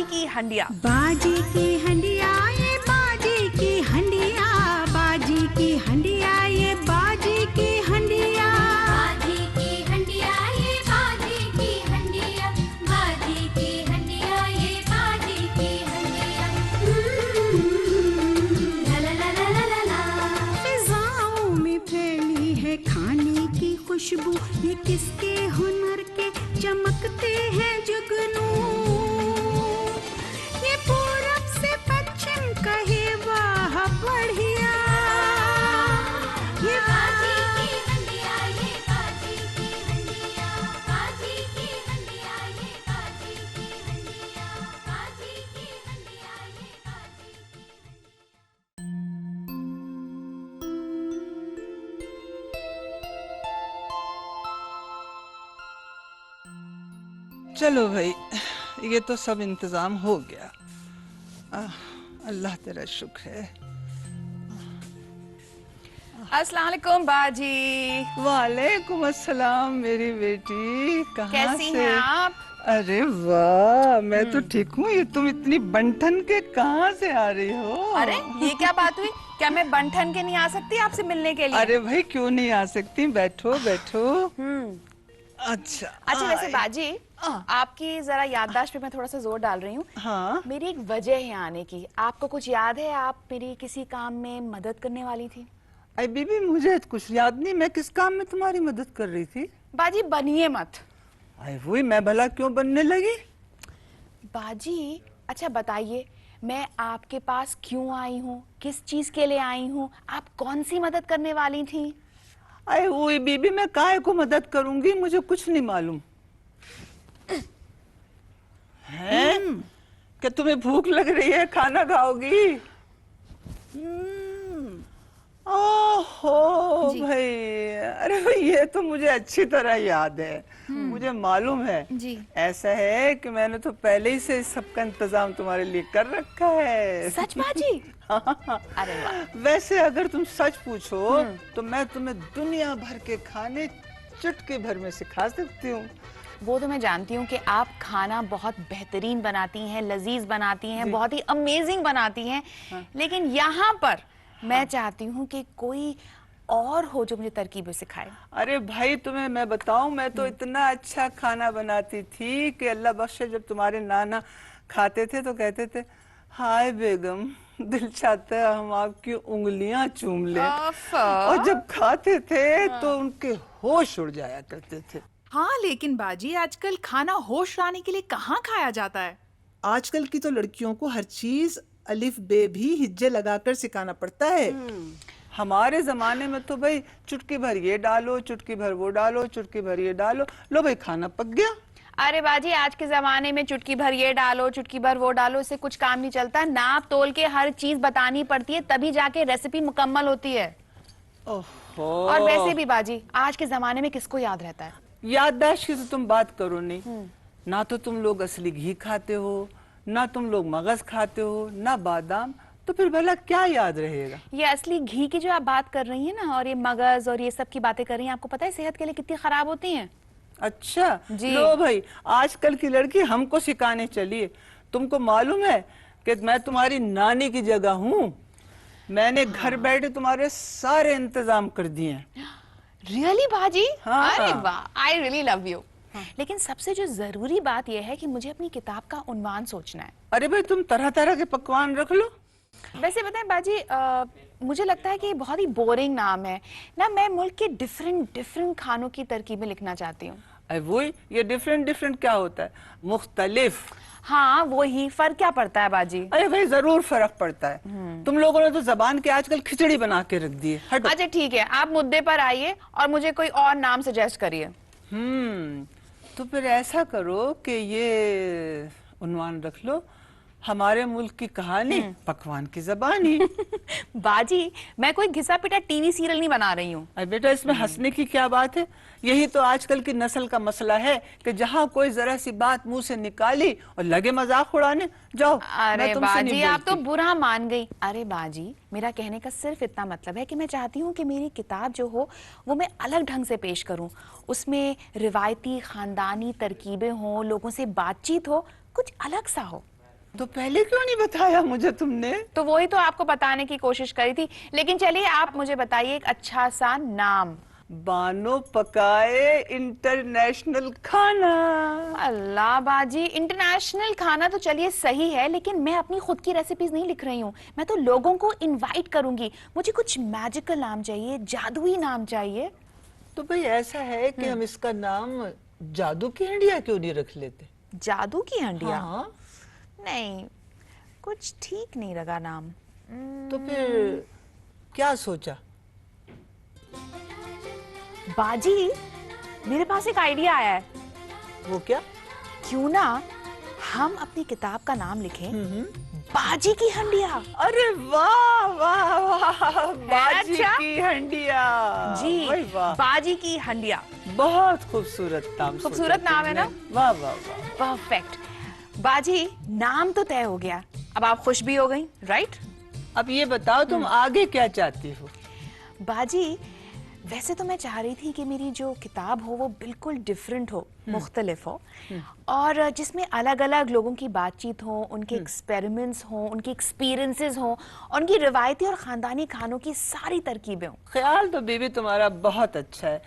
की हंडिया। बाजी की हंडिया ये बाजी की हंडिया, बाजी की हंडिया ये बाजी की हंडिया, बाजी की हंडिया ये बाजी की हंडिया, बाजी की हंडिया ये बाजी की हंडिया। ला ला ला ला ला ला। फिजाओं में फैली है खाने की खुशबू, ये किसके हुनर के चमकते हैं जुगनू। ये पूरब से पश्चिम कहे वाह बढ़िया, ये बाजी की हंडिया ये बाजी की हंडिया, बाजी की हंडिया ये बाजी की हंडिया, बाजी की हंडिया ये बाजी की। चलो भाई, ये तो सब इंतजाम हो गया। अल्लाह तेरा शुक्र है। अस्सलाम वालेकुम बाजी। वालेकुम अस्सलाम मेरी बेटी, कहाँ कैसी से? हैं आप? अरे वाह, मैं तो ठीक हूँ। ये तुम इतनी बनठन के कहाँ से आ रही हो? अरे ये क्या बात हुई? क्या मैं बनठन के नहीं आ सकती आपसे मिलने के लिए? अरे भाई क्यों नहीं आ सकती, बैठो बैठो। अच्छा अच्छा, वैसे बाजी आपकी जरा याददाश्त पे मैं थोड़ा सा जोर डाल रही हूँ। हाँ, मेरी एक वजह है आने की। आपको कुछ याद है? आप मेरी किसी काम में मदद करने वाली थी। अरे बीबी मुझे कुछ याद नहीं, मैं किस काम में तुम्हारी मदद कर रही थी? बाजी बनिए मत। अरे वही, मैं भला क्यों बनने लगी? बाजी अच्छा बताइए, मैं आपके पास क्यों आई हूँ, किस चीज के लिए आई हूँ, आप कौन सी मदद करने वाली थी? अरे वही बीबी, मैं काहे को मदद करूंगी, मुझे कुछ नहीं मालूम है। क्या तुम्हें भूख लग रही है, खाना खाओगी? ओहो भाई, अरे भाई ये तो मुझे अच्छी तरह याद है, मुझे मालूम है जी। ऐसा है कि मैंने तो पहले ही से सबका इंतजाम तुम्हारे लिए कर रखा है। सच बाजी? अरे वाह। वैसे अगर तुम सच पूछो तो मैं तुम्हें दुनिया भर के खाने चुटकी भर में सिखा सकती हूँ। वो तो मैं जानती हूँ कि आप खाना बहुत बेहतरीन बनाती हैं, लजीज बनाती हैं, बहुत ही अमेजिंग बनाती हैं। लेकिन यहाँ पर मैं चाहती हूँ कि कोई और हो जो मुझे तरकीबें सिखाए। अरे भाई तुम्हें मैं बताऊं, मैं तो इतना अच्छा खाना बनाती थी कि अल्लाह बख्शे, जब तुम्हारे नाना खाते थे तो कहते थे, हाय बेगम, दिल चाहता है हम आपकी उंगलियां चूम लें। और जब खाते थे तो उनके होश उड़ जाया करते थे। हाँ, लेकिन बाजी आजकल खाना होश लाने के लिए कहाँ खाया जाता है? आजकल की तो लड़कियों को हर चीज अलिफ बे भी हिज्जे लगाकर सिखाना पड़ता है। हमारे जमाने में तो भाई चुटकी भर ये डालो, चुटकी भर वो डालो, चुटकी भर ये डालो, लो भाई खाना पक गया। अरे बाजी आज के जमाने में चुटकी भर ये डालो, चुटकी भर वो डालो, इससे कुछ काम नहीं चलता। नाप तोल के हर चीज बतानी पड़ती है, तभी जाके रेसिपी मुकम्मल होती है। ओहो, और वैसे भी बाजी आज के जमाने में किसको याद रहता है? याददाश्त की तो तुम बात करो नहीं। ना तो तुम लोग असली घी खाते हो, ना तुम लोग मगज खाते हो, ना बादाम, तो फिर भला क्या याद रहेगा? ये असली घी की जो आप बात कर रही हैं ना, और ये मगज और ये सब की बातें कर रही हैं, आपको पता है सेहत के लिए कितनी खराब होती हैं? अच्छा जी। लो भाई, आजकल की लड़की हमको सिखाने चलिए। तुमको मालूम है कि मैं तुम्हारी नानी की जगह हूँ। मैंने घर बैठे तुम्हारे सारे इंतजाम कर दिए हैं। रियली बाजी? हाँ। अरे वाह, आई रियली लव यू। लेकिन सबसे जो जरूरी बात यह है कि मुझे अपनी किताब का उन्वान सोचना है। अरे भाई तुम तरह तरह के पकवान रख लो। वैसे बताएं बाजी, मुझे लगता है कि ये बहुत ही बोरिंग नाम है ना। मैं मुल्क के डिफरेंट खानों की तरकीबें लिखना चाहती हूँ। अरे वही, ये डिफरेंट क्या होता है? मुख्तलिफ। हाँ वही, फर्क क्या पड़ता है बाजी? अरे भाई जरूर फर्क पड़ता है। तुम लोगों ने तो जबान के आजकल खिचड़ी बना के रख दी है। हटो। अच्छा ठीक है, आप मुद्दे पर आइए और मुझे कोई और नाम सजेस्ट करिए। तो फिर ऐसा करो कि ये उन्वान रख लो, हमारे मुल्क की कहानी, पकवान की जबानी। बाजी मैं कोई घिसा पिटा टीवी सीरियल नहीं बना रही हूँ। अरे बेटा इसमें हंसने की क्या बात है? यही तो आजकल की नस्ल का मसला है कि जहाँ कोई जरा सी बात मुंह से निकाली और लगे मजाक उड़ाने। जाओ, अरे मैं तुमसे बाजी नहीं आप तो बोलती। बुरा मान गई। अरे बाजी मेरा कहने का सिर्फ इतना मतलब है कि मैं चाहती हूँ कि मेरी किताब जो हो वो मैं अलग ढंग से पेश करूँ। उसमें रिवायती खानदानी तरकीबें हों, लोगों से बातचीत हो, कुछ अलग सा हो। तो पहले क्यों नहीं बताया मुझे तुमने? तो वही तो आपको बताने की कोशिश करी थी। लेकिन चलिए आप मुझे बताइए एक अच्छा सा नाम। बानो पकाए इंटरनेशनल खाना। अल्लाह बाजी, इंटरनेशनल खाना तो चलिए सही है, लेकिन मैं अपनी खुद की रेसिपीज नहीं लिख रही हूँ। मैं तो लोगों को इनवाइट करूंगी। मुझे कुछ मैजिकल नाम चाहिए, जादुई नाम चाहिए। तो भाई ऐसा है कि हम इसका नाम जादू की हंडिया क्यों नहीं रख लेते? जादू की हंडिया? हाँ, नहीं, कुछ ठीक नहीं लगा नाम। तो फिर क्या सोचा? बाजी, मेरे पास एक आइडिया आया है। वो क्या? क्यों ना हम अपनी किताब का नाम लिखें बाजी की हंडिया। अरे वाह वाह वाह, बाजी अच्छा? की हंडिया। जी, भाई वाह, बाजी की हंडिया। बहुत खूबसूरत नाम। खूबसूरत सोचा नाम है ना? तुमने। वाह वाह वाह। परफेक्ट। बाजी, नाम तो तय हो गया, अब आप खुश भी हो गई, राइट? अब ये बताओ तुम आगे क्या चाहती हो? बाजी, वैसे तो मैं चाह रही थी कि मेरी जो किताब हो वो बिल्कुल डिफरेंट हो, मुख्तलिफ हो, और जिसमें अलग अलग लोगों की बातचीत हो, उनके एक्सपेरिमेंट्स हो, उनके एक्सपीरियंसेस हो, उनकी रिवायती और खानदानी खानों की सारी तरकीबें हो। ख्याल तो बीबी तुम्हारा बहुत अच्छा है।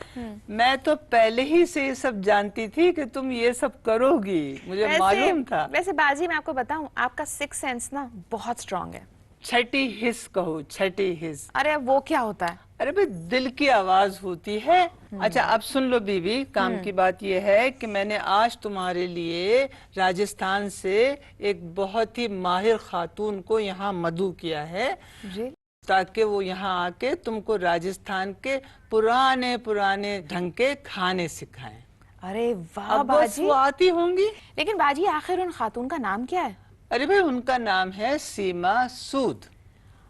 मैं तो पहले ही से ये सब जानती थी कि तुम ये सब करोगी, मुझे मालूम था। वैसे बाजी, मैं आपको बताऊं, आपका सिक्स सेंस ना बहुत स्ट्रांग है। छठी हिस्स कहो, छठी हिस्स। अरे वो क्या होता है? अरे भाई, दिल की आवाज होती है। अच्छा अब सुन लो बीबी, काम की बात यह है कि मैंने आज तुम्हारे लिए राजस्थान से एक बहुत ही माहिर खातून को यहाँ मदऊ किया है, जी? ताकि वो यहाँ आके तुमको राजस्थान के पुराने पुराने ढंग के खाने सिखाएं। अरे वाह अब बस बाजी। वो आती होंगी। लेकिन बाजी, आखिर उन खातून का नाम क्या है? अरे भाई, उनका नाम है सीमा सूद।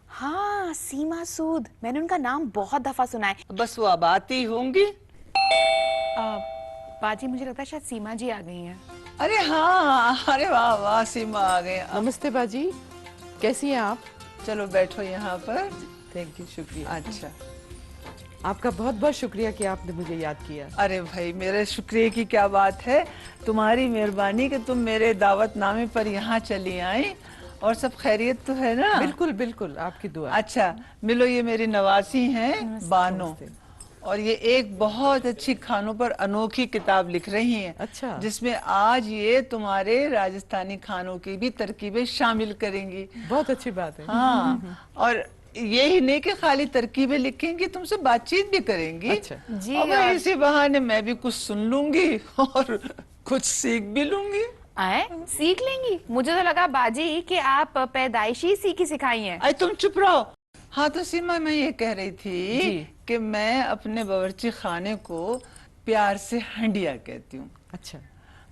हाँ, सीमा सूद, मैंने उनका नाम बहुत दफा सुना है। बस वो अब आती होंगी। बाजी, मुझे लगता है शायद सीमा जी आ गई हैं। अरे हाँ, अरे वाह वाह, सीमा आ गए। नमस्ते बाजी, कैसी हैं आप? चलो बैठो यहाँ पर। थैंक यू, शुक्रिया। अच्छा, आपका बहुत बहुत शुक्रिया कि आपने मुझे याद किया। अरे भाई, मेरे शुक्रिया की क्या बात है, तुम्हारी मेहरबानी कि तुम मेरे दावतनामे पर यहाँ चली आई। और सब खैरियत तो है ना? बिल्कुल बिल्कुल, आपकी दुआ। अच्छा, मिलो, ये मेरी नवासी हैं बानो, और ये एक बहुत अच्छी खानों पर अनोखी किताब लिख रही हैं। अच्छा। जिसमें आज ये तुम्हारे राजस्थानी खानों की भी तरकीबें शामिल करेंगी। बहुत अच्छी बात है। हाँ, और यही नहीं कि खाली तरकीबें लिखेंगी, तुमसे बातचीत भी करेंगी। अच्छा। जी, और भाई, इसी बहाने मैं भी कुछ सुन लूंगी और कुछ सीख भी लूंगी। आए, सीख लेंगी? मुझे तो लगा बाजी कि आप पैदाइशी सीखी सिखाई हैं। अरे तुम चुप रहो। हाँ तो सीमा, मैं ये कह रही थी जी। कि मैं अपने बावर्ची खाने को प्यार से हंडिया कहती हूँ। अच्छा।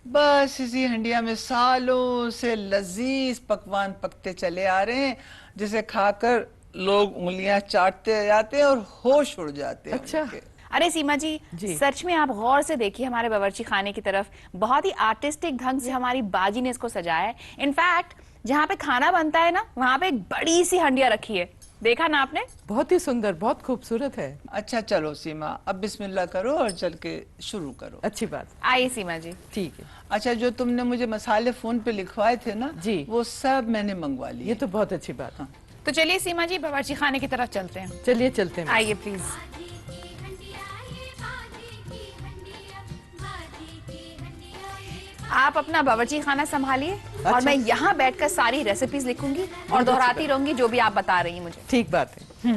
बस इसी हंडिया में सालों से लजीज पकवान पकते चले आ रहे हैं, जिसे खाकर लोग उंगलियां चाटते जाते हैं और होश उड़ जाते हैं अच्छा। उनके। अरे सीमा जी, जी। सच में आप गौर से देखिए हमारे बावर्ची खाने की तरफ। बहुत ही आर्टिस्टिक ढंग से हमारी बाजी ने इसको सजाया है। इनफैक्ट जहाँ पे खाना बनता है ना, वहाँ पे एक बड़ी सी हंडिया रखी है। देखा ना आपने? बहुत ही सुंदर, बहुत खूबसूरत है। अच्छा चलो सीमा, अब बिस्मिल्लाह करो और चल के शुरू करो। अच्छी बात। आइए सीमा जी। ठीक है। अच्छा, जो तुमने मुझे मसाले फोन पे लिखवाए थे ना, जी। वो सब मैंने मंगवा लिए। ये तो बहुत अच्छी बात है। तो चलिए सीमा जी, बावर्ची खाने की तरफ चलते हैं। चलिए चलते हैं। आइए प्लीज। बाजी की हंडिया ये बाजी की हंडिया बाजी की हंडिया ये आप अपना बावर्ची खाना संभालिए और मैं यहाँ बैठकर सारी रेसिपीज लिखूंगी और दोहराती रहूंगी जो भी आप बता रही हैं मुझे। ठीक बात है।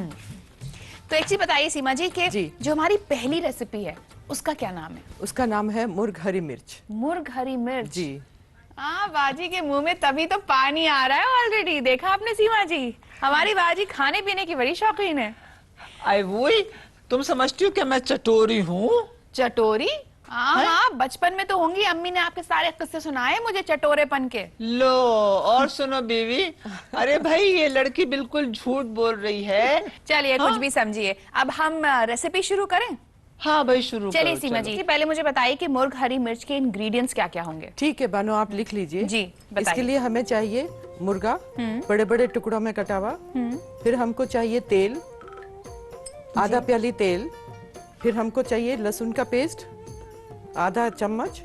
तो एक चीज बताइए सीमा जी कि जी। जो हमारी पहली रेसिपी है उसका क्या नाम है? उसका नाम है मुर्ग हरी मिर्च। मुर्ग हरी मिर्च। जी। हाँ, बाजी के मुंह में तभी तो पानी आ रहा है ऑलरेडी। देखा आपने सीमा जी, हमारी बाजी खाने पीने की बड़ी शौकीन है। आई वही, तुम समझती हो कि मैं चटोरी हूँ? चटोरी? हाँ हाँ, बचपन में तो होंगी। अम्मी ने आपके सारे किस्से सुनाए मुझे चटोरेपन के। लो और सुनो बीवी, अरे भाई ये लड़की बिल्कुल झूठ बोल रही है। चलिए कुछ भी समझिए। अब हम रेसिपी शुरू करें? हाँ भाई शुरू चलिए करो, सीमा चलो। जी, पहले मुझे बताइए कि मुर्ग हरी मिर्च के इंग्रेडिएंट्स क्या क्या होंगे? ठीक है बानो, आप लिख लीजिए। जी, बताइए। इसके लिए हमें चाहिए मुर्गा, बड़े बड़े टुकड़ों में कटा हुआ। फिर हमको चाहिए तेल, आधा प्याली तेल। फिर हमको चाहिए लहसुन का पेस्ट आधा चम्मच,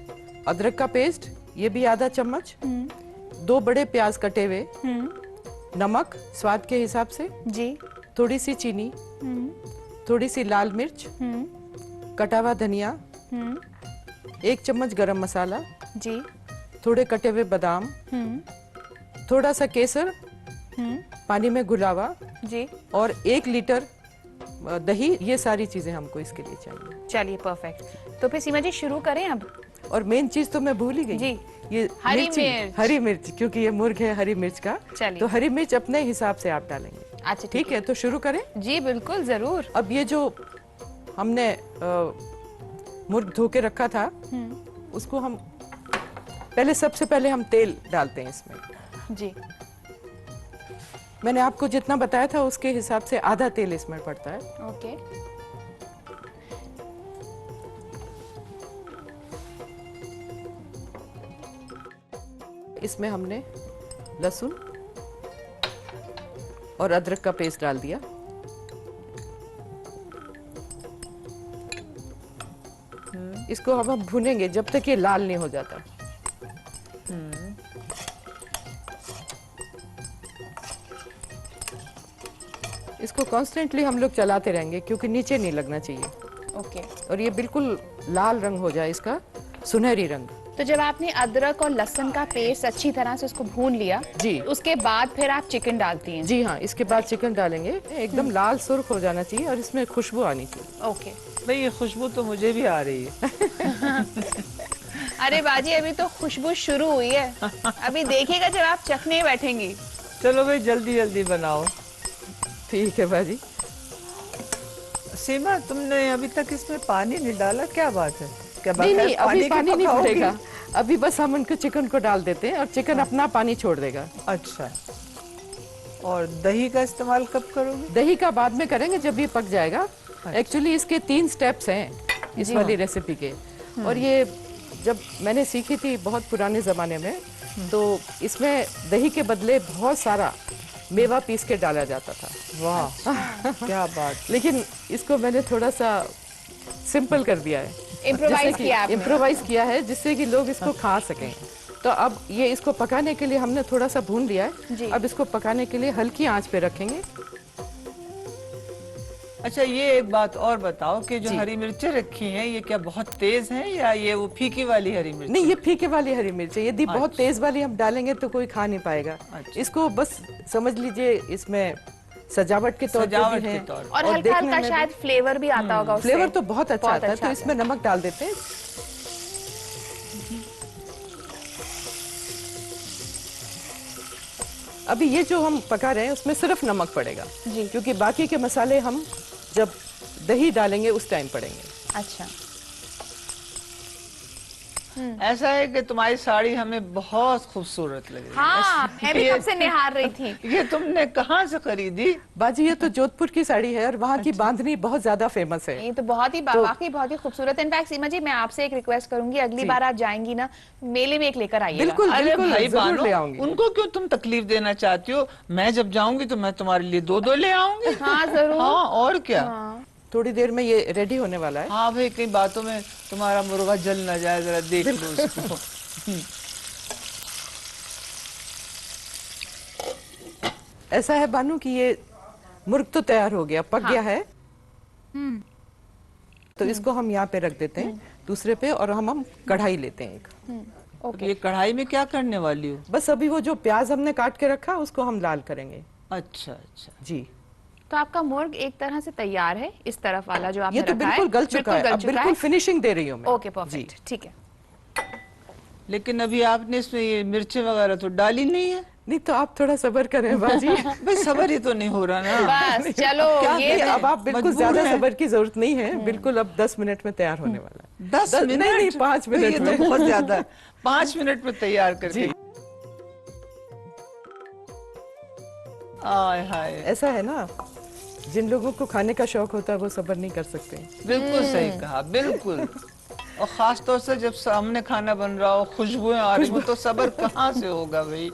अदरक का पेस्ट ये भी आधा चम्मच, 2 बड़े प्याज कटे हुए, नमक स्वाद के हिसाब से, जी। थोड़ी सी चीनी, थोड़ी सी लाल मिर्च, कटा हुआ धनिया, 1 चम्मच गरम मसाला, जी। थोड़े कटे हुए बादाम, थोड़ा सा केसर पानी में घुला हुआ, जी। और 1 लीटर दही। ये सारी चीजें हमको इसके लिए चाहिए। चलिए परफेक्ट। तो फिर सीमा जी शुरू करें अब। और मेन चीज तो मैं भूल ही गई। जी। ये हरी मिर्ची, मिर्च। हरी मिर्च, क्योंकि ये मुर्ग है हरी मिर्च का। चलिए। तो हरी मिर्च अपने हिसाब से आप डालेंगे। अच्छा ठीक है, तो शुरू करें। जी बिल्कुल जरूर। अब ये जो हमने मुर्ग धो के रखा था, उसको हम सबसे पहले हम तेल डालते हैं इसमें। जी। मैंने आपको जितना बताया था उसके हिसाब से आधा तेल इसमें पड़ता है। ओके। इसमें हमने लहसुन और अदरक का पेस्ट डाल दिया। इसको अब हम भूनेंगे जब तक ये लाल नहीं हो जाता। इसको कॉन्स्टेंटली हम लोग चलाते रहेंगे क्योंकि नीचे नहीं लगना चाहिए। ओके। और ये बिल्कुल लाल रंग हो जाए, इसका सुनहरी रंग। तो जब आपने अदरक और लहसुन का पेस्ट अच्छी तरह से उसको भून लिया, जी, उसके बाद फिर आप चिकन डालती हैं। जी हाँ, इसके बाद चिकन डालेंगे। एकदम लाल सुर्ख हो जाना चाहिए और इसमें खुशबू आनी चाहिए। ओके। भाई ये खुशबू तो मुझे भी आ रही है। अरे बाजी अभी तो खुशबू शुरू हुई है, अभी देखिएगा जब आप चखने बैठेंगी। चलो भाई जल्दी जल्दी बनाओ। ठीक है बाजी। सीमा, तुमने अभी तक इसमें पानी नहीं डाला, क्या बात है? क्या नहीं बगैर नहीं, अभी के पानी नहीं पकाओगी? पड़ेगा। अभी बस हम उनको चिकन को डाल देते हैं और चिकन अपना पानी छोड़ देगा। अच्छा, और दही का इस्तेमाल कब करोगे? दही का बाद में करेंगे जब ये पक जाएगा। एक्चुअली इसके 3 स्टेप्स हैं इस वाली रेसिपी के। और ये जब मैंने सीखी थी बहुत पुराने जमाने में, तो इसमें दही के बदले बहुत सारा मेवा पीस के डाला जाता था। वाह क्या बात। लेकिन इसको मैंने थोड़ा सा सिंपल कर दिया है, इम्प्रोवाइज किया आपने। इम्प्रोवाइज किया है जिससे कि लोग इसको खा सकें। तो अब ये इसको पकाने के लिए हमने थोड़ा सा भून लिया जी। है। अब इसको पकाने के लिए हल्की आंच पे रखेंगे। अच्छा, ये एक बात और बताओ कि जो जी। हरी मिर्चें रखी हैं ये क्या बहुत तेज हैं या ये वो फीकी वाली हरी मिर्च? नहीं, ये फीके वाली हरी मिर्च है। यदि बहुत तेज वाली हम डालेंगे तो कोई खा नहीं पाएगा। अच्छा। इसको बस समझ लीजिए इसमें सजावट के तौर सजावट पे के भी है। तौर पे। और हल्का देखने हल्का में शायद फ्लेवर भी आता होगा उससे। फ्लेवर तो बहुत अच्छा बहुत आता है। अच्छा तो इसमें नमक डाल देते हैं। अभी ये जो हम पका रहे हैं उसमें सिर्फ नमक पड़ेगा जी। क्योंकि बाकी के मसाले हम जब दही डालेंगे उस टाइम पड़ेंगे। अच्छा। ऐसा है कि तुम्हारी साड़ी हमें बहुत खूबसूरत लगी। हाँ, मैं भी कब से निहार रही थी। ये तुमने कहाँ से खरीदी? बाजी ये तो जोधपुर की साड़ी है और वहाँ की बांधनी बहुत ज्यादा फेमस है। ये तो बहुत ही वाकई बहुत ही खूबसूरत है। इनफैक्ट सीमा जी, मैं आपसे एक रिक्वेस्ट करूंगी, अगली बार आप जाएंगी ना, मेले में एक लेकर आइएगा। बिल्कुल अरे बिल्कुल, भाई जरूर बानो, ले आऊंगी। उनको क्यों तुम तकलीफ देना चाहती हो? मैं जब जाऊंगी तो मैं तुम्हारे लिए 2-2 ले आऊंगी। हाँ जरूर। हाँ, और क्या। थोड़ी देर में ये रेडी होने वाला है। हाँ भाई, कई बातों में तुम्हारा मुर्गा जल ना जाए, जरा देख लो उसको। ऐसा है बानू कि ये मुर्ग तो तैयार हो गया, पक गया है। तो इसको हम यहाँ पे रख देते हैं दूसरे पे, और हम कढ़ाई लेते हैं एक। ये कढ़ाई में क्या करने वाली हो? बस अभी वो जो प्याज हमने काट के रखा उसको हम लाल करेंगे। अच्छा अच्छा। जी, तो आपका मुर्ग एक तरह से तैयार है, इस तरफ वाला जो आपने ये तो रखा है। बिल्कुल गल चुका है। अब बिल्कुल फिनिशिंग दे रही हूँ मैं। ओके परफेक्ट, ठीक है। लेकिन अभी आपने इसमें ये मिर्चें वगैरह तो डाली नहीं है। नहीं तो आप थोड़ा सब्र करें बाजी। भाई सबर ही तो नहीं हो रहा ना। बस चलो, क्या ये करें? अब आप बिल्कुल मजबूर ज्यादा हैं। सब्र की जरूरत नहीं है। बिल्कुल अब 10 मिनट में तैयार होने वाला है। 10 मिनट? नहीं 5 मिनट ये में। तो बहुत ज्यादा है। 5 मिनट में तैयार करके। आय हाय, ऐसा है ना, जिन लोगों को खाने का शौक होता है वो सब्र नहीं कर सकते। बिल्कुल सही कहा, बिल्कुल। और खास तौर से जब सामने खाना बन रहा हो, खुशबुएं आ रही हो, तो सब्र कहाँ से होगा भाई।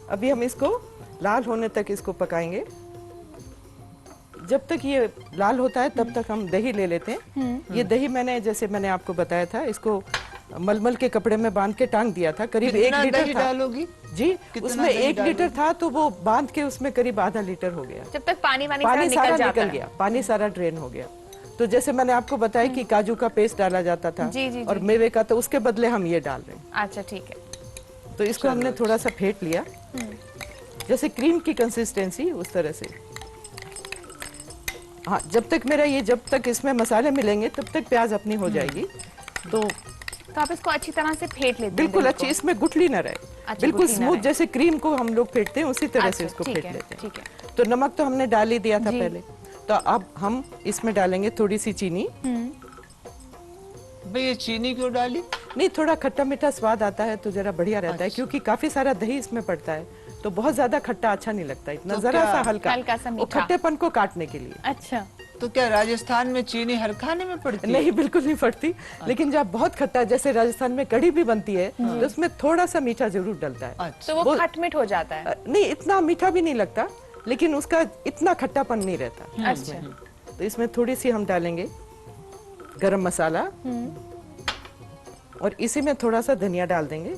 अभी हम इसको लाल होने तक इसको पकाएंगे। जब तक ये लाल होता है तब तक हम दही ले लेते हैं। ये दही जैसे मैंने आपको बताया था, इसको मलमल के कपड़े में बांध के टांग दिया था, करीब 1 कितना लीटर दही था। डालोगी? जी, कितना उसमें दही 1 लीटर था तो वो बांध के उसमें करीब आधा लीटर हो गया। जब तक पानी पानी सारा सारा निकल जाता निकल है। गया, पानी सारा ड्रेन हो गया। तो जैसे मैंने आपको बताया कि काजू का पेस्ट डाला जाता था जी, जी, और जी। मेवे का, तो उसके बदले हम ये डाल रहे हैं। अच्छा ठीक है। तो इसको हमने थोड़ा सा फेंट लिया, जैसे क्रीम की कंसिस्टेंसी उस तरह से। हाँ, जब तक इसमें मसाले मिलेंगे तब तक प्याज अपनी हो जाएगी। तो आप इसको अच्छी तरह से फेंट लेते हैं बिल्कुल दही अच्छी, को। इसमें गुठली न रहे, अच्छा, बिल्कुल गुठली न स्मूथ, रहे। जैसे क्रीम को हम लोग फेंटते हैं उसी तरह से अच्छा, इसको ठीक फेंट है, लेते हैं। ठीक है। तो नमक तो हमने डाल ही दिया था जी। पहले। तो अब हम इसमें डालेंगे थोड़ी सी चीनी। भाई ये चीनी क्यों डाली? नहीं, थोड़ा खट्टा मीठा स्वाद आता है तो जरा बढ़िया रहता है, क्योंकि काफी सारा दही इसमें पड़ता है, तो बहुत ज्यादा खट्टा अच्छा नहीं लगता, इतना तो जरा क्या? सा हल्का हल्का सा वो मीठा। खट्टेपन को काटने के लिए। अच्छा तो क्या राजस्थान में चीनी हर खाने में पड़ती है? नहीं, बिल्कुल नहीं पड़ती, लेकिन जब बहुत खट्टा, जैसे राजस्थान में कढ़ी भी बनती है तो उसमें थोड़ा सा मीठा जरूर डलता है। अच्छा। तो वो खटमिठ हो जाता है। नहीं, इतना मीठा भी नहीं लगता, लेकिन उसका इतना खट्टापन नहीं रहता इसमें। तो इसमें थोड़ी सी हम डालेंगे गरम मसाला और इसी में थोड़ा सा धनिया डाल देंगे।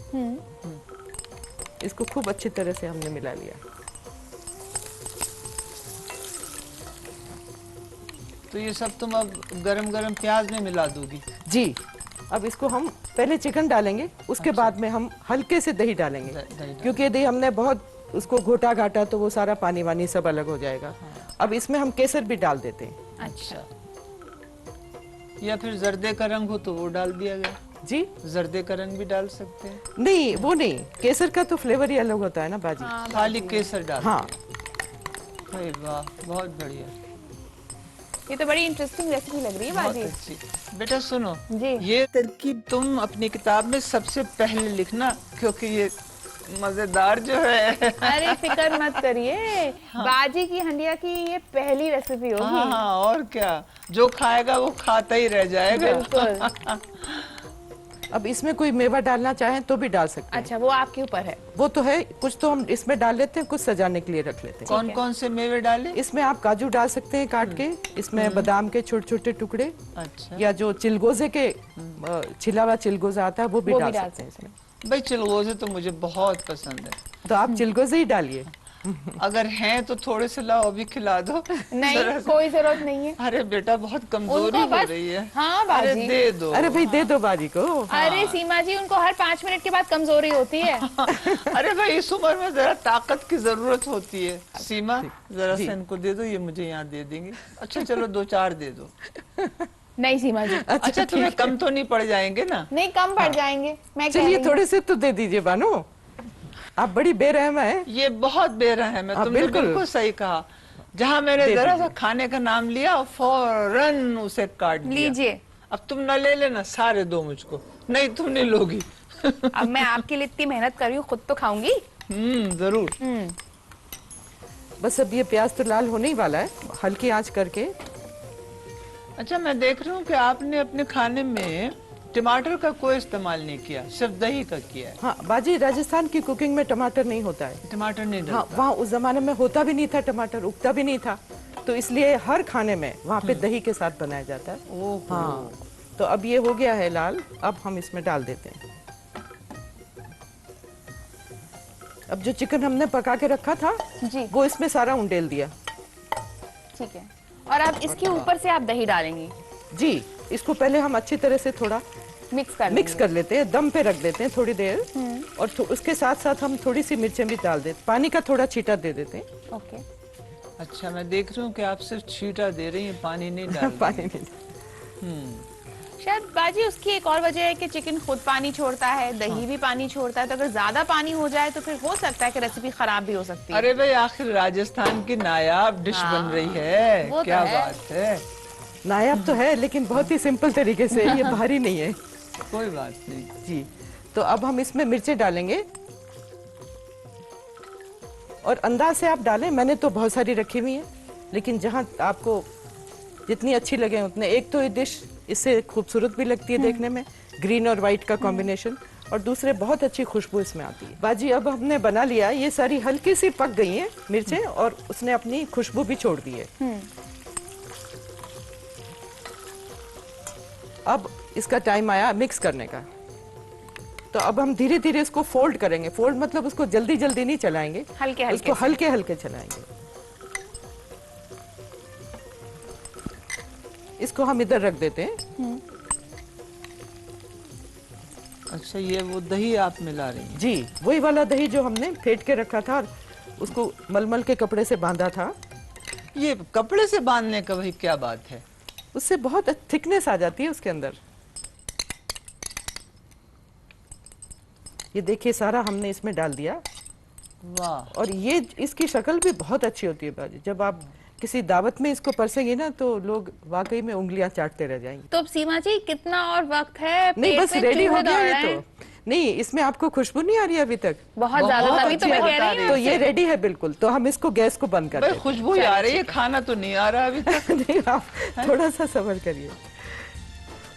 इसको खूब अच्छी तरह से हमने मिला लिया। तो ये सब तुम अब गरम गरम प्याज में मिला दोगी? जी, अब इसको हम पहले चिकन डालेंगे, उसके बाद में हम हल्के से दही डालेंगे, दही क्योंकि यदि हमने बहुत उसको घोटा घाटा तो वो सारा पानी वानी सब अलग हो जाएगा। अब इसमें हम केसर भी डाल देते हैं। अच्छा या फिर जर्दे का रंग हो तो वो डाल दिया गया? जी, जर्दे का रंग भी डाल सकते हैं? नहीं वो नहीं, केसर का तो फ्लेवर ही अलग होता है ना बाजी। खाली केसर डाल? हाँ, अरे वाह, बहुत बढ़िया, ये तो बड़ी इंटरेस्टिंग रेसिपी लग रही है बहुत बाजी। अच्छी। बेटा सुनो, जी। ये तरकीब तुम अपनी किताब में सबसे पहले लिखना, क्योंकि ये मजेदार जो है। अरे फिक्र मत करिए, बाजी की हंडिया की ये पहली रेसिपी होगी। हाँ, और क्या, जो खाएगा वो खाता ही रह जाएगा। बिल्कुल। अब इसमें कोई मेवा डालना चाहें तो भी डाल सकते हैं। अच्छा, वो आपके ऊपर है। वो तो है, कुछ तो हम इसमें डाल लेते हैं, कुछ सजाने के लिए रख लेते हैं। कौन कौन से मेवे डाले? इसमें आप काजू डाल सकते हैं काट के, इसमें बादाम के छोटे छोटे टुकड़े, अच्छा, या जो चिलगोजे के छिला हुआ चिलगोजा आता है वो भी डाल सकते हैं इसमें। भाई चिलगोजे तो मुझे बहुत पसंद है। तो आप चिलगोजे ही डालिए। अगर हैं तो थोड़े से लाओ, अभी खिला दो। नहीं, कोई जरूरत नहीं है। अरे बेटा, बहुत कमजोरी उनको हो बस- रही है। हाँ अरे बाजी। दे दो। अरे भाई दे दो बाजी को। अरे सीमा जी, उनको हर 5 मिनट के बाद कमजोरी होती है। अरे भाई, इस उम्र में जरा ताकत की जरूरत होती है। सीमा, जरा सा इनको दे दो, ये मुझे यहाँ दे देंगे। अच्छा चलो, 2-4 दे दो। नहीं सीमा जी, अच्छा, तुम्हें कम तो नहीं पड़ जाएंगे ना? नहीं कम पड़ जाएंगे। मैं कह चलिए रही हूँ। थोड़े से तो दे दीजिए बानो, आप बड़ी बेरहम है। ये बहुत बेरहम है, हाँ, तुमने बिल्कुल। बिल्कुल सही कहा। जहाँ मैंने दे जरा सा दीजिए। खाने का नाम लिया, फौरन उसे काट दिया। लीजिए। अब तुम न ले लेना, सारे दो मुझको। नहीं, तुम नहीं लोगी। अब मैं आपके लिए इतनी मेहनत कर रही हूँ, खुद तो खाऊंगी। जरूर। बस अब ये प्याज तो लाल होने ही वाला है, हल्की आंच करके। अच्छा, मैं देख रही हूँ कि आपने अपने खाने में टमाटर का कोई इस्तेमाल नहीं किया, सिर्फ दही का किया है। हाँ बाजी, राजस्थान की कुकिंग में टमाटर नहीं होता है। टमाटर नहीं हाँ, डलता। वहाँ उस जमाने में होता भी नहीं था, टमाटर उगता भी नहीं था, तो इसलिए हर खाने में वहाँ पे दही के साथ बनाया जाता है। ओहो। हाँ, तो अब ये हो गया है लाल, अब हम इसमें डाल देते हैं। अब जो चिकन हमने पका के रखा था जी। वो इसमें सारा उंडेल दिया। ठीक है, और अब इसके ऊपर से आप दही डालेंगी। जी, इसको पहले हम अच्छी तरह से थोड़ा मिक्स कर लेते हैं, दम पे रख देते हैं थोड़ी देर, और उसके साथ साथ हम थोड़ी सी मिर्चें भी डाल देते, पानी का थोड़ा छींटा दे देते हैं। ओके। अच्छा, मैं देख रही हूँ कि आप सिर्फ छींटा दे रही हैं, पानी नहीं डाल रही। पानी नहीं। शायद बाजी उसकी एक और वजह है कि चिकन खुद पानी छोड़ता है, दही भी पानी छोड़ता है, तो अगर ज्यादा पानी हो जाए तो फिर हो सकता है कि रेसिपी खराब भी हो सकती है। अरे भाई, आखिर राजस्थान की नायाब डिश बन रही वो है, तो क्या है। बात है। नायाब तो है, लेकिन बहुत ही सिंपल तरीके से, ये भारी नहीं है। कोई बात नहीं। जी, तो अब हम इसमें मिर्चें डालेंगे, और अंदाज से आप डालें, मैंने तो बहुत सारी रखी हुई है, लेकिन जहां आपको जितनी अच्छी लगे उतने। एक तो ये डिश इससे खूबसूरत भी लगती है देखने में, ग्रीन और व्हाइट का कॉम्बिनेशन, और दूसरे बहुत अच्छी खुशबू इसमें आती है। बाजी, अब हमने बना लिया, ये सारी हल्की सी पक गई हैं मिर्चें, और उसने अपनी खुशबू भी छोड़ दी है। अब इसका टाइम आया मिक्स करने का। तो अब हम धीरे धीरे इसको फोल्ड करेंगे। फोल्ड मतलब उसको जल्दी जल्दी नहीं चलाएंगे, हल्के हल्के उसको से। हल्के हल्के चलाएंगे। इसको हम इधर रख देते हैं। अच्छा, ये वो दही आप मिला रही हैं? जी, वही वाला दही जो हमने फेंट के रखा था और उसको मलमल के कपड़े से बांधा था। ये कपड़े से बांधने का भाई क्या बात है? उससे बहुत थिकनेस आ जाती है उसके अंदर। ये देखिए सारा हमने इसमें डाल दिया। वाह, और ये इसकी शक्ल भी बहुत अच्छी होती है बाजी। जब आप किसी दावत में इसको परसेंगे ना तो लोग वाकई में उंगलियां चाटते रह जाएंगे। तो अब सीमा जी कितना और वक्त है? नहीं, पेट बस में रेडी हो चूहे गया दौड़ ये रहे हैं। तो। नहीं, इसमें आपको खुशबू नहीं आ रही है अभी तक? बहुत ज्यादा, तभी तो अच्छी मैं कह बता रही हूँ। तो ये रेडी है बिल्कुल। तो हम इसको गैस को बंद कर भाई देते खुशबू ही आ रही है, खाना तो नहीं आ रहा अभी तक। हैं। नहीं, आप थोड़ा सा सब्र करिए।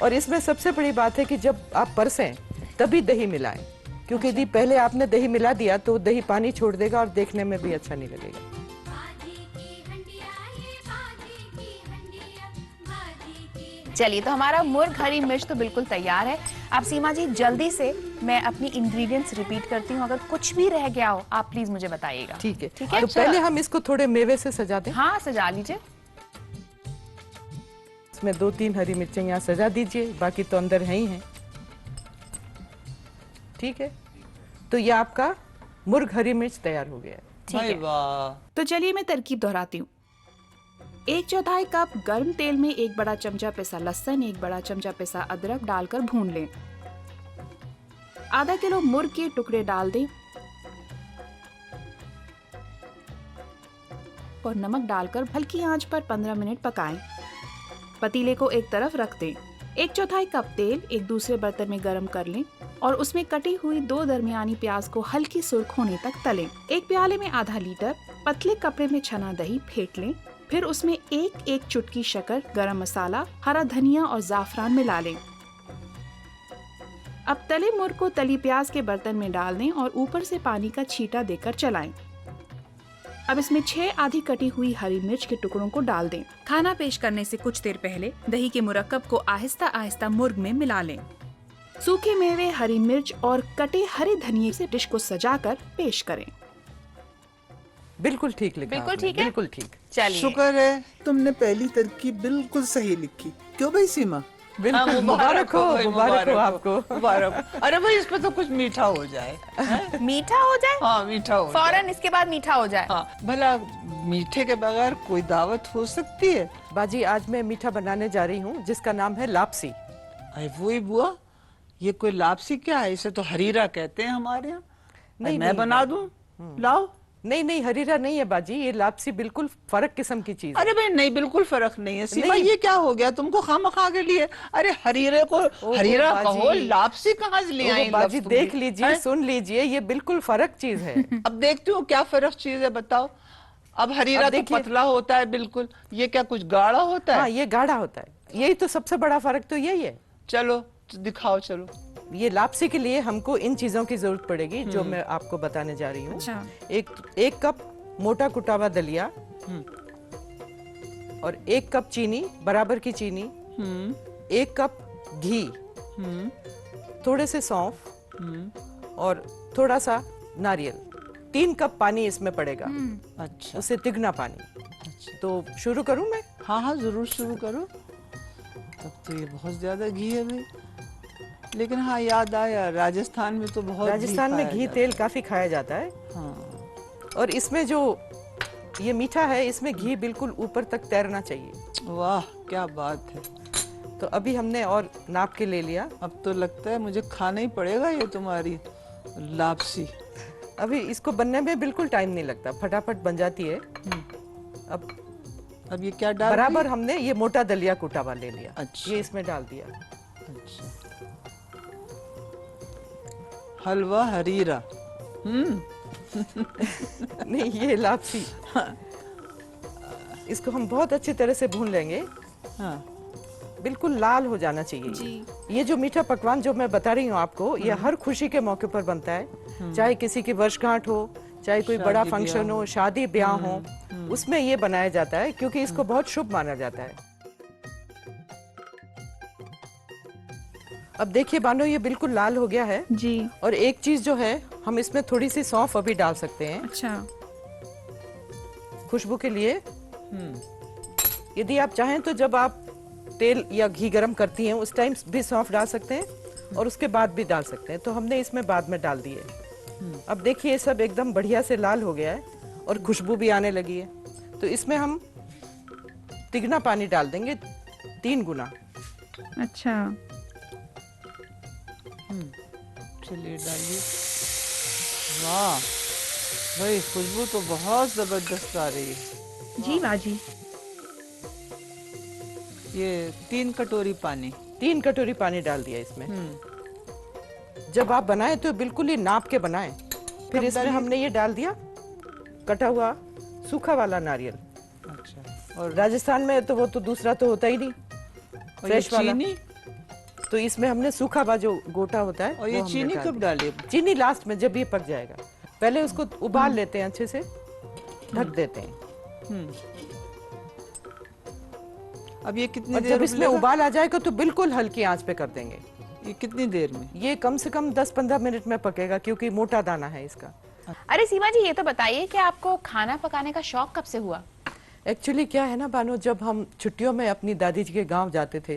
और इसमें सबसे बड़ी बात है कि जब आप परसें तभी दही मिलाएं, क्योंकि यदि पहले आपने दही मिला दिया तो दही पानी छोड़ देगा और देखने में भी अच्छा नहीं लगेगा। बाजी की हंडिया ये बाजी की हंडिया बाजी की चलिए, तो हमारा मुर्ग हरी मिर्च तो बिल्कुल तैयार है। अब सीमा जी जल्दी से मैं अपनी इंग्रेडिएंट्स रिपीट करती हूँ, अगर कुछ भी रह गया हो आप प्लीज मुझे बताइएगा। ठीक है, ठीक है? तो पहले हम इसको थोड़े मेवे से सजा दें। हाँ, सजा लीजिए। इसमें 2-3 हरी मिर्चें यहाँ सजा दीजिए, बाकी तो अंदर है ही हैं। ठीक है, तो ये आपका मुर्ग हरी मिर्च तैयार हो गया है। ठीक भाई है। वाह, तो चलिए मैं तरकीब दोहराती हूँ। 1/4 कप गर्म तेल में 1 बड़ा चमचा पिसा लहसुन, 1 बड़ा चमचा पिसा अदरक डालकर भून लें। आधा किलो मुर्ग के टुकड़े डाल दें और नमक डालकर हल्की आंच पर 15 मिनट पकाएं। पतीले को एक तरफ रख दें। 1/4 कप तेल एक दूसरे बर्तन में गरम कर लें और उसमें कटी हुई 2 दरमियानी प्याज को हल्की सुर्ख होने तक तलें। एक प्याले में आधा लीटर पतले कपड़े में छना दही फेंट लें। फिर उसमें एक चुटकी शक्कर, गरम मसाला, हरा धनिया और जाफरान मिला लें। अब तले मुर्ग को तली प्याज के बर्तन में डाल दें और ऊपर से पानी का छींटा देकर चलाएं। अब इसमें 6 आधी कटी हुई हरी मिर्च के टुकड़ों को डाल दें। खाना पेश करने से कुछ देर पहले दही के मुरक्कब को आहिस्ता आहिस्ता मुर्ग में मिला लें। सूखे मेवे, हरी मिर्च और कटे हरे धनिये से डिश को सजाकर पेश करें। बिल्कुल ठीक लिखा बिल्कुल आपने, ठीक है? बिल्कुल ठीक। चलिए, शुक्र है तुमने पहली तरकीब बिल्कुल सही लिखी। क्यों भाई सीमा? बिल्कुल मुबारक हो, भाई, मुबारक हो आपको। मुबारक। अरे भाई इस पे तो कुछ मीठा हो जाए। मीठा हो जाए? हाँ, मीठा हो जाए। फौरन इसके बाद मीठा हो जाए। हाँ, भला मीठे के बगैर कोई दावत हो सकती है? बाजी, आज मैं मीठा बनाने जा रही हूँ जिसका नाम है लापसी। अरे वही बुआ, ये कोई लापसी क्या है? इसे तो हरीरा कहते हैं हमारे यहाँ। नहीं, मैं नहीं, बना दूं? लाओ। नहीं नहीं, हरीरा नहीं है बाजी, ये लापसी बिल्कुल फर्क किस्म की चीज है। अरे भाई नहीं, बिल्कुल फर्क नहीं है। सीमा, नहीं। ये क्या हो गया तुमको खामखा के लिए? अरे हरीरे को हरीरा बाजी। कहो, लापसी कहाँ से ले आई? बाजी लफ्ज़ तुमने? देख लीजिए, हैं? सुन लीजिए, ये बिल्कुल फर्क चीज है। अब देखती हूँ क्या फर्क चीज है, बताओ। अब हरीरा अब तो देखिए। पतला होता है बिल्कुल, ये क्या कुछ गाढ़ा होता हाँ, है? ये गाढ़ा होता है। यही तो सबसे बड़ा फर्क तो यही है। चलो दिखाओ, चलो। ये लापसी के लिए हमको इन चीजों की जरूरत पड़ेगी जो मैं आपको बताने जा रही हूँ। अच्छा। एक कप मोटा कुटा हुआ दलिया और 1 कप चीनी, बराबर की चीनी, 1 कप घी, थोड़े से सौंफ और थोड़ा सा नारियल। 3 कप पानी इसमें पड़ेगा, अच्छा, उससे तिगना पानी। तो शुरू करूं मैं? हाँ हाँ, जरूर शुरू करो। तब तो ये बहुत ज्यादा घी है भाई। लेकिन हाँ, याद आया, राजस्थान में तो बहुत राजस्थान में खाया घी जाता तेल काफी खाया जाता है। है। हाँ, और इसमें जो ये मीठा है, इसमें घी बिल्कुल ऊपर तक तैरना चाहिए। वाह क्या बात है। तो अभी हमने और नाप के ले लिया। अब तो लगता है मुझे खाना ही पड़ेगा ये तुम्हारी लापसी। अभी इसको बनने में बिल्कुल टाइम नहीं लगता, फटाफट बन जाती है। अब ये क्या डाल बराबर हमने ये मोटा दलिया कुटा हुआ ले लिया। अच्छा। ये इसमें डाल दिया। अच्छा, हलवा हरीरा। नहीं, ये लापसी। इसको हम बहुत अच्छी तरह से भून लेंगे। हाँ, बिल्कुल लाल हो जाना चाहिए। जी। ये जो मीठा पकवान जो मैं बता रही हूँ आपको, ये हर खुशी के मौके पर बनता है। चाहे किसी की वर्षगांठ हो, चाहे कोई बड़ा शादी फंक्शन ब्याह हो, शादी ब्याह हो, उसमें ये बनाया जाता है क्योंकि इसको बहुत शुभ माना जाता है। अब देखिए बानो ये बिल्कुल लाल हो गया है। जी। और एक चीज जो है हम इसमें थोड़ी सी सौंफ अभी डाल सकते हैं अच्छा। खुशबू के लिए। यदि आप चाहें तो जब आप तेल या घी गरम करती हैं उस टाइम भी सौंफ डाल सकते हैं और उसके बाद भी डाल सकते हैं, तो हमने इसमें बाद में डाल दिए। अब देखिए ये सब एकदम बढ़िया से लाल हो गया है और खुशबू भी आने लगी है, तो इसमें हम तिगना पानी डाल देंगे, 3 गुना। अच्छा। चलिए डालिए। वाह भाई, खुशबू तो बहुत जबरदस्त आ रही है। जी बाजी। ये 3 कटोरी पानी। 3 कटोरी पानी डाल दिया इसमें। जब आप बनाएं तो बिल्कुल ही नाप के बनाएं। फिर इसमें हमने ये डाल दिया कटा हुआ सूखा वाला नारियल। अच्छा। और राजस्थान में तो वो तो दूसरा तो होता ही नहीं, ये फ्रेश वाला। चीनी? तो इसमें हमने सूखा हुआ जो गोटा होता है और वो ये हमने चीनी डाल कब दिया। डालिए? चीनी लास्ट में जब ये पक जाएगा। पहले उसको उबाल लेते हैं अच्छे से, ढक देते हैं। अब ये कितनी और देर जब इसमें उबलेगा? उबाल आ जाएगा तो बिल्कुल हल्की आंच पे कर देंगे। ये कितनी देर में? ये कम से कम 10-15 मिनट में पकेगा क्योंकि मोटा दाना है इसका। अरे सीमा जी, ये तो बताइए कि आपको खाना पकाने का शौक कब से हुआ? एक्चुअली क्या है ना बानो, जब हम छुट्टियों में अपनी दादी जी के गांव जाते थे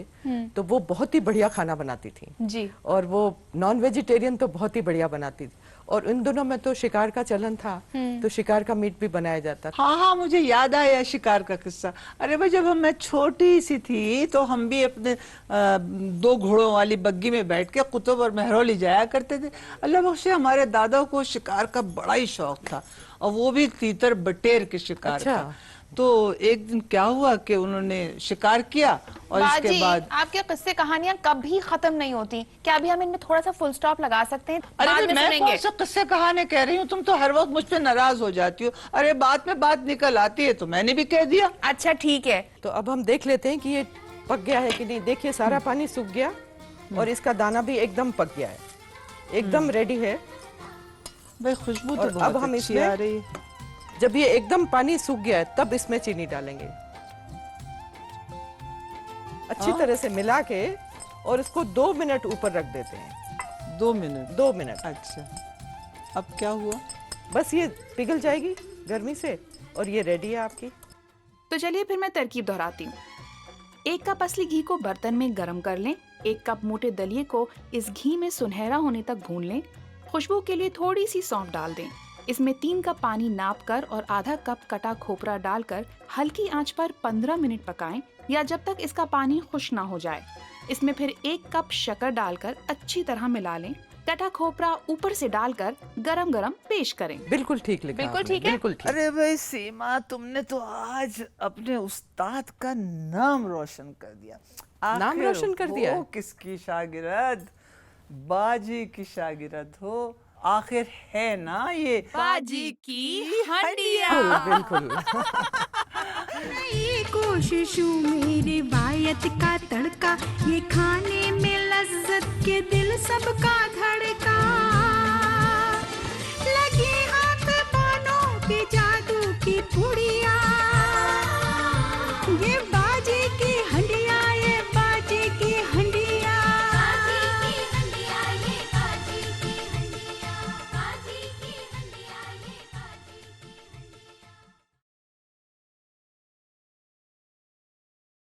तो वो बहुत ही बढ़िया खाना बनाती थी जी। और वो नॉन वेजिटेरियन तो बहुत ही बढ़िया बनाती थी। और इन दिनों में तो शिकार का चलन था, तो शिकार का मीट भी बनाया जाता था। हाँ हाँ, मुझे याद आया शिकार का किस्सा। अरे भाई, जब मैं छोटी सी थी तो हम भी अपने 2 घोड़ों वाली बग्गी में बैठ के कुतुब और मेहरौली जाया करते थे। अल्लाह बख्शे, हमारे दादा को शिकार का बड़ा ही शौक था, और वो भी तीतर बटेर के शिकार अच्छा। का। तो एक दिन क्या हुआ कि उन्होंने शिकार किया और इसके बाजी, बाद आपके किस्से कहानियां कभी खत्म नहीं होती। क्या अभी हम इनमें थोड़ा सा फुल स्टॉप लगा सकते हैं? अरे बाद भाई, में मैं सुनेंगे। कौन सा किस्से कहानी कह रही हूँ? तुम तो हर वक्त मुझ पे नाराज हो जाती हो। अरे बाद में बात निकल आती है तो मैंने भी कह दिया। अच्छा ठीक है। तो अब हम देख लेते हैं कि ये पक गया है कि नहीं। देखिए सारा पानी सूख गया और इसका दाना भी एकदम पक गया है, एकदम रेडी है। भाई खुशबू तो और बहुत अब हम अच्छी इसमें आ रही है। जब ये एकदम पानी सूख गया है तब इसमें चीनी डालेंगे, अच्छी तरह से मिला के, और इसको 2 मिनट ऊपर रख देते हैं। 2 मिनट? 2 मिनट। अच्छा, अब क्या हुआ? बस ये पिघल जाएगी गर्मी से और ये रेडी है आपकी। तो चलिए फिर मैं तरकीब दोहराती हूँ। 1 कप असली घी को बर्तन में गरम कर लें। 1 कप मोटे दलिये को इस घी में सुनहरा होने तक भून लें। खुशबू के लिए थोड़ी सी सौंफ डाल दें। इसमें 3 कप पानी नाप कर और आधा कप कटा खोपरा डालकर हल्की आंच पर 15 मिनट पकाएं, या जब तक इसका पानी खुश्क ना हो जाए। इसमें फिर 1 कप शक्कर डालकर अच्छी तरह मिला लें। कटा खोपरा ऊपर से डालकर गरम गरम पेश करें। बिल्कुल ठीक लिखा बिल्कुल आपने, ठीक है। बिल्कुल ठीक। अरे भाई सीमा, तुमने तो आज अपने उस्ताद का नाम रोशन कर दिया। नाम आखिर रोशन कर दिया वो है? किसकी शागिर्द? बाजी की शागिर्द हो आखिर, है ना ये बाजी की हंडिया। बिल्कुल। नई कोशिशों में रिवायत का तड़का, ये खाने में लज्जत के दिल सबका धड़का। लगी हाथ बानों के जादू की पुड़िया,